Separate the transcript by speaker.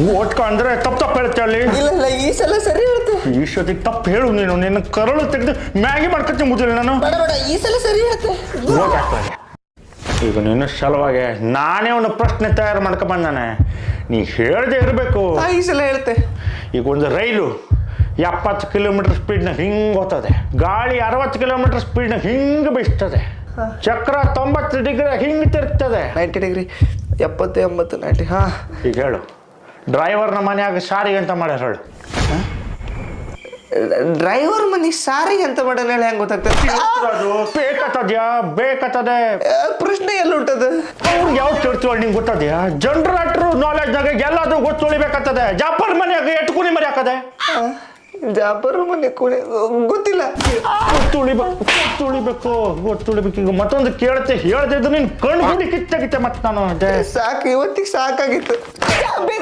Speaker 1: ಓಟ್ಕ ಅಂದ್ರೆ ತಪ್ಪು ಹೇಳ್ತೀಯ ಅಲ್ಲಿ.
Speaker 2: ಇಲ್ಲ ಈ ಸಲ ಸರಿ ಹೇಳ್ತೆ.
Speaker 1: ಈ ಸತಿ ತಪ್ಪು ಹೇಳು ನೀನು. ನಿನ್ನ ಕರಳು ತೆಗೆದು ಮ್ಯಾಗಿ ಮಾಡ್ಕೊತೀನಿ ಮುಗಿಲ್ಲ ನಾನು.
Speaker 2: ಬೇಡ ಈ ಸಲ ಸರಿ ಹೇಳ್ತೆ.
Speaker 1: ಈಗ ನಿನ್ನ ಸಲುವಾಗಿ ನಾನೇ ಒಂದು ಪ್ರಶ್ನೆ ತಯಾರು ಮಾಡ್ಕೊಂಬಂದಾನೆ, ನೀ ಹೇಳದೆ ಇರಬೇಕು.
Speaker 2: ಈ ಸಲ ಹೇಳ್ತೆ.
Speaker 1: ಈಗ ಒಂದು ರೈಲು 70 ಕಿಲೋಮೀಟರ್ ಸ್ಪೀಡ್ನಾಗ ಹಿಂಗೆ ಹೋಗ್ತದೆ, ಗಾಳಿ 60 ಕಿಲೋಮೀಟರ್ ಸ್ಪೀಡ್ನಾಗ ಹಿಂಗೆ ಬೀಸ್ತದೆ, ಚಕ್ರ 90 ಡಿಗ್ರಿ ಹಿಂಗೆ ತಿರುಗ್ತದೆ.
Speaker 2: 90 ಡಿಗ್ರಿ 70 80 90. ಹಾ
Speaker 1: ಈಗ ಹೇಳು, ಡ್ರೈವರ್ನ ಮನೆಯಾಗ ಸಾರಿಗೆ ಅಂತ ಮಾಡ್ಯಾರ ಹೇಳು.
Speaker 2: ಡ್ರೈವರ್ ಮನೆ ಸಾರಿಗೆ ಅಂತ ಮಾಡೋಣ ಹೇಳಿ ಹೆಂಗೆ ಗೊತ್ತಾಗ್ತದೆ?
Speaker 1: ಬೇಕತ್ತದೆ
Speaker 2: ಪ್ರಶ್ನೆ ಎಲ್ಲ ಉಂಟದ.
Speaker 1: ಅವ್ರಿಗೆ ಯಾವ ಕೇಳ್ತೀವಿ ನಿಂಗೆ ಗೊತ್ತದ್ಯಾ? ಜನರೇಟ್ರು ನಾಲೆಜ್ನಾಗ ಎಲ್ಲಾದ್ರೂ ಗೊತ್ತುಳಿಬೇಕಾಗ್ತದೆ. ಜಾಪರ್ ಮನೆಯಾಗ ಎಷ್ಟು ಕುಣಿ ಮರಿ ಹಾಕದೆ?
Speaker 2: ಜಾಬರ್ ಮನೆ ಗೊತ್ತಿಲ್ಲ.
Speaker 1: ಗೊತ್ತುಳಿಬೇಕು. ಈಗ ಮತ್ತೊಂದು ಕೇಳ್ತೆ ಹೇಳ್ತಿದ್ದು ನೀನು ಕಣ್ಣು ಹುಡಿ ಕಿತ್ತಾಗಿತ್ತೆ ಮತ್ತೆ ನಾನು.
Speaker 2: ಸಾಕು, ಇವತ್ತಿಗೆ ಸಾಕಾಗಿತ್ತು.